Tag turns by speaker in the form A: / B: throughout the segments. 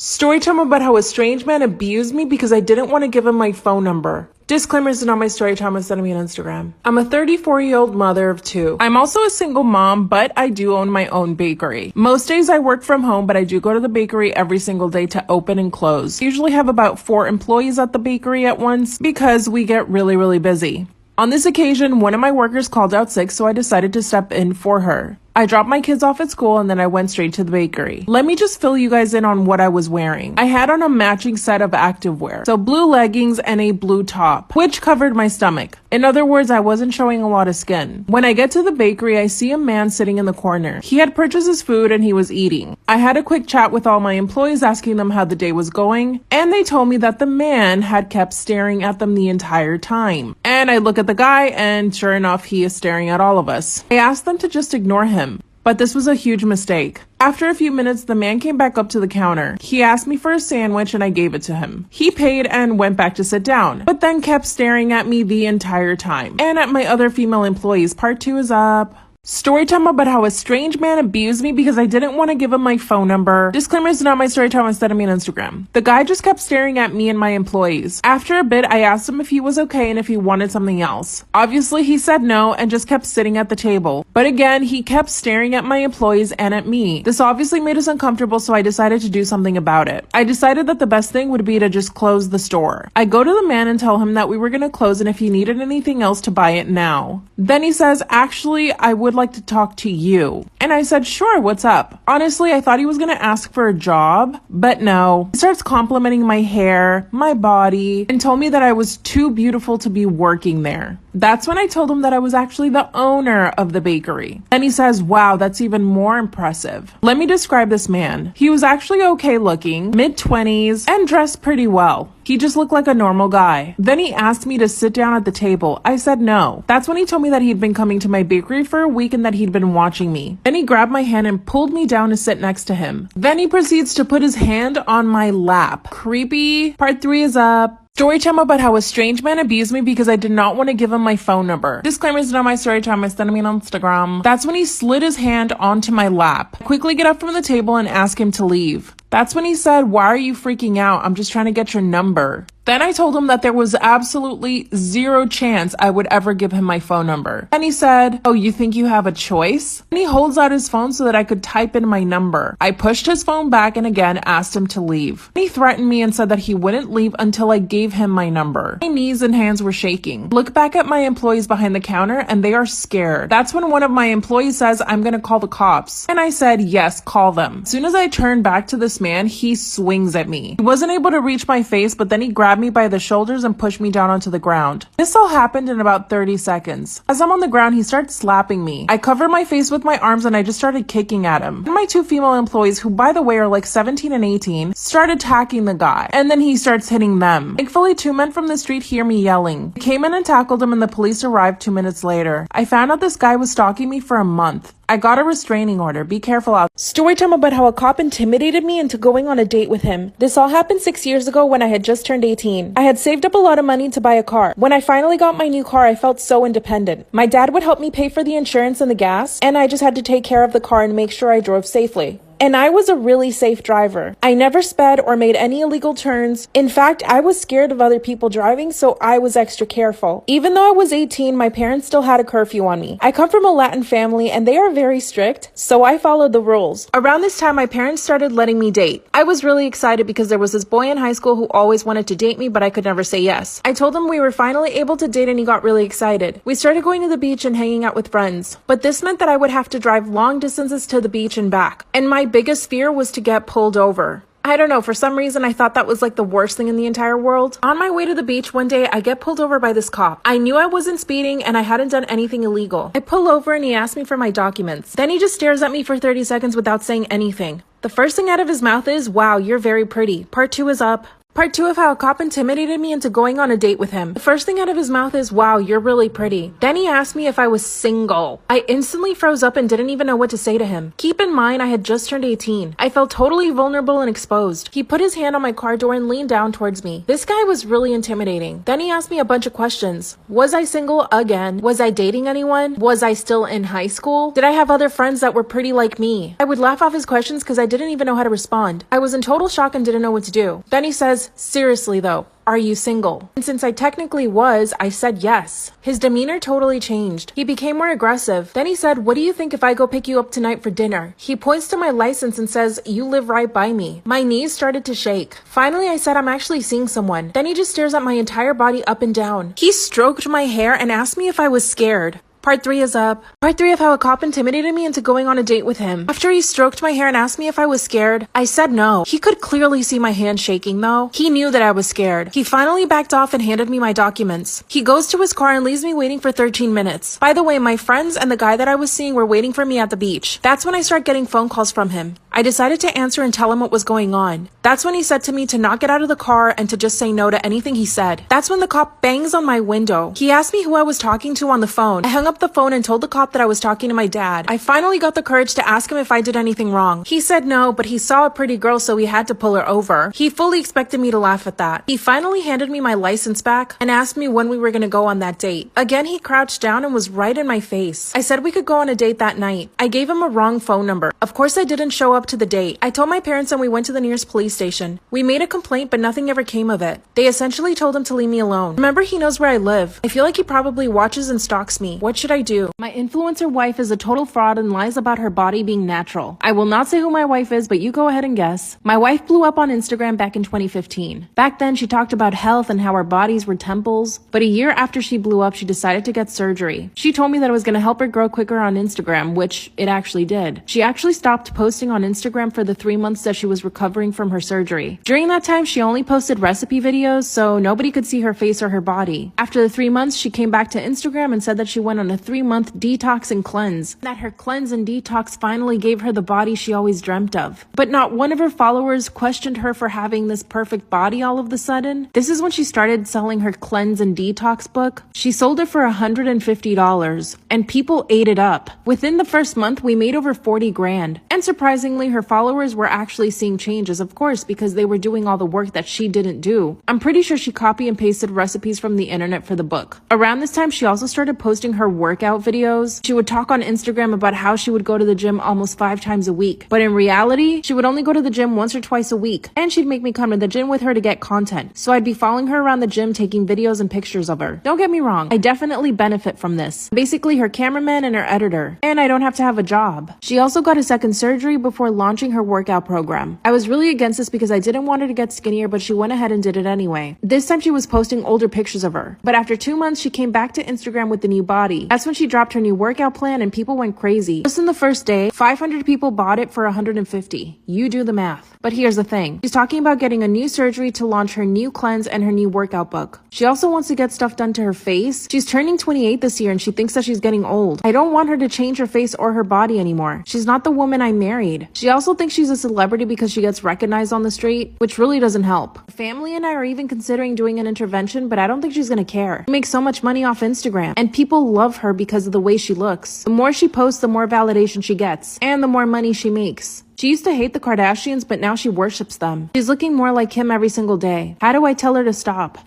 A: Storytime about how a strange man abused me because I didn't want to give him my phone number. Disclaimer, is not my story time, was sending me on Instagram. I'm a 34-year-old mother of two. I'm also a single mom, but I do own my own bakery. Most days I work from home, but I do go to the bakery every single day to open and close. I usually have about 4 employees at the bakery at once because we get really busy. On this occasion, one of my workers called out sick, so I decided to step in for her. I dropped my kids off at school and then I went straight to the bakery. Let me just fill you guys in on what I was wearing. I had on a matching set of activewear, so blue leggings and a blue top, which covered my stomach. In other words, I wasn't showing a lot of skin. When I get to the bakery, I see a man sitting in the corner. He had purchased his food and he was eating. I had a quick chat with all my employees asking them how the day was going, and they told me that the man had kept staring at them the entire time. And I look at the guy and sure enough, he is staring at all of us. I asked them to just ignore him. But this was a huge mistake. After a few minutes, the man came back up to the counter. He asked me for a sandwich and I gave it to him. He paid and went back to sit down, but then kept staring at me the entire time. And at my other female employees. Part 2 is up. Storytime about how a strange man abused me because I didn't want to give him my phone number. Disclaimer, is not my storytime, instead of me on Instagram. The guy just kept staring at me and my employees. After a bit, I asked him if he was okay and if he wanted something else. Obviously, he said no and just kept sitting at the table. But again, he kept staring at my employees and at me. This obviously made us uncomfortable, so I decided to do something about it. I decided that the best thing would be to just close the store. I go to the man and tell him that we were going to close and if he needed anything else to buy it now. Then he says, actually, I would like to talk to you. And I said, sure, what's up? Honestly, I thought he was going to ask for a job, but no. He starts complimenting my hair, my body, and told me that I was too beautiful to be working there. That's when I told him that I was actually the owner of the bakery. And he says, wow, that's even more impressive. Let me describe this man. He was actually okay looking, mid-20s, and dressed pretty well. He just looked like a normal guy. Then he asked me to sit down at the table. I said no. That's when he told me that he'd been coming to my bakery for a week and that he'd been watching me. Then he grabbed my hand and pulled me down to sit next to him. Then he proceeds to put his hand on my lap. Creepy. Part 3 is up. Storytime about how a strange man abused me because I did not want to give him my phone number. Disclaimer, is not my storytime, it's sending me on Instagram. That's when he slid his hand onto my lap. I quickly get up from the table and ask him to leave. That's when he said, why are you freaking out? I'm just trying to get your number. Then I told him that there was absolutely 0 chance I would ever give him my phone number. And he said, oh, you think you have a choice? And he holds out his phone so that I could type in my number. I pushed his phone back and again asked him to leave. And he threatened me and said that he wouldn't leave until I gave him my number. My knees and hands were shaking. Look back at my employees behind the counter and they are scared. That's when one of my employees says, I'm gonna call the cops. And I said, yes, call them. As soon as I turned back to this man, he swings at me. He wasn't able to reach my face, but then he grabbed me by the shoulders and pushed me down onto the ground. This all happened in about 30 seconds. As I'm on the ground, he starts slapping me. I covered my face with my arms and I just started kicking at him. And my 2 female employees, who by the way are like 17 and 18, start attacking the guy. And then he starts hitting them. Thankfully, 2 men from the street hear me yelling. I came in and tackled him and the police arrived 2 minutes later. I found out this guy was stalking me for a month. I got a restraining order. Be careful out.
B: Storytime about how a cop intimidated me into going on a date with him. This all happened 6 years ago when I had just turned 18. I had saved up a lot of money to buy a car. When I finally got my new car, I felt so independent. My dad would help me pay for the insurance and the gas, and I just had to take care of the car and make sure I drove safely. And I was a really safe driver. I never sped or made any illegal turns. In fact, I was scared of other people driving, so I was extra careful. Even though I was 18, my parents still had a curfew on me. I come from a Latin family and they are very strict, so I followed the rules. Around this time, my parents started letting me date. I was really excited because there was this boy in high school who always wanted to date me, but I could never say yes. I told him we were finally able to date and he got really excited. We started going to the beach and hanging out with friends, but this meant that I would have to drive long distances to the beach and back. And my biggest fear was to get pulled over. I don't know, for some reason I thought that was like the worst thing in the entire world. On my way to the beach one day, I get pulled over by this cop. I knew I wasn't speeding and I hadn't done anything illegal. I pull over and he asked me for my documents. Then he just stares at me for 30 seconds without saying anything. The first thing out of his mouth is, wow, you're very pretty. Part 2 is up. Part 2 of how a cop intimidated me into going on a date with him. The first thing out of his mouth is, "Wow, you're really pretty." Then he asked me if I was single. I instantly froze up and didn't even know what to say to him. Keep in mind, I had just turned 18. I felt totally vulnerable and exposed. He put his hand on my car door and leaned down towards me. This guy was really intimidating. Then he asked me a bunch of questions. Was I single again? Was I dating anyone? Was I still in high school? Did I have other friends that were pretty like me? I would laugh off his questions because I didn't even know how to respond. I was in total shock and didn't know what to do. Then he says, "Seriously though, are you single?" And since I technically was, I said yes. His demeanor totally changed. He became more aggressive. Then he said, "What do you think if I go pick you up tonight for dinner?" He points to my license and says, "You live right by me." My knees started to shake. Finally, I said, "I'm actually seeing someone." Then he just stares at my entire body up and down. He stroked my hair and asked me if I was scared. Part 3 is up. Part 3 of how a cop intimidated me into going on a date with him. After he stroked my hair and asked me if I was scared, I said no. He could clearly see my hand shaking though. He knew that I was scared. He finally backed off and handed me my documents. He goes to his car and leaves me waiting for 13 minutes. By the way, my friends and the guy that I was seeing were waiting for me at the beach. That's when I started getting phone calls from him. I decided to answer and tell him what was going on. That's when he said to me to not get out of the car and to just say no to anything he said. That's when the cop bangs on my window. He asked me who I was talking to on the phone. I hung up the phone and told the cop that I was talking to my dad. I finally got the courage to ask him if I did anything wrong. He said no, but he saw a pretty girl, so he had to pull her over. He fully expected me to laugh at that. He finally handed me my license back and asked me when we were going to go on that date. Again, he crouched down and was right in my face. I said we could go on a date that night. I gave him a wrong phone number. Of course, I didn't show up to the date. I told my parents and we went to the nearest police station. We made a complaint, but nothing ever came of it. They essentially told him to leave me alone. Remember, he knows where I live. I feel like he probably watches and stalks me. What should I do? My influencer wife is a total fraud and lies about her body being natural. I will not say who my wife is, but you go ahead and guess. My wife blew up on Instagram back in 2015. Back then, she talked about health and how our bodies were temples. But a year after she blew up, she decided to get surgery. She told me that it was going to help her grow quicker on Instagram, which it actually did. She actually stopped posting on Instagram for the 3 months that she was recovering from her surgery. During that time, she only posted recipe videos, so nobody could see her face or her body. After the 3 months, she came back to Instagram and said that she went on a 3-month detox and cleanse. That her cleanse and detox finally gave her the body she always dreamt of. But not one of her followers questioned her for having this perfect body all of a sudden. This is when she started selling her cleanse and detox book. She sold it for $150, and people ate it up. Within the first month, we made over 40 grand. And surprisingly, her followers were actually seeing changes, of course, because they were doing all the work that she didn't do. I'm pretty sure she copy and pasted recipes from the internet for the book. Around this time, she also started posting her workout videos. She would talk on Instagram about how she would go to the gym almost 5 times a week. But in reality, she would only go to the gym once or twice a week. And she'd make me come to the gym with her to get content. So I'd be following her around the gym, taking videos and pictures of her. Don't get me wrong, I definitely benefit from this. Basically her cameraman and her editor. And I don't have to have a job. She also got a second surgery before launching her workout program. I was really against this because I didn't want her to get skinnier, but she went ahead and did it anyway. This time she was posting older pictures of her. But after 2 months, she came back to Instagram with the new body. That's when she dropped her new workout plan and people went crazy. Just in the first day, 500 people bought it for $150. You do the math. But here's the thing. She's talking about getting a new surgery to launch her new cleanse and her new workout book. She also wants to get stuff done to her face. She's turning 28 this year and she thinks that she's getting old. I don't want her to change her face or her body anymore. She's not the woman I married. She also thinks she's a celebrity because she gets recognized on the street, which really doesn't help. Her family and I are even considering doing an intervention, but I don't think she's gonna care. She makes so much money off Instagram, and people love her because of the way she looks. The more she posts, the more validation she gets, and the more money she makes. She used to hate the Kardashians, but now she worships them. She's looking more like Kim every single day. How do I tell her to stop?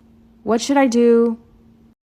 B: What should I do?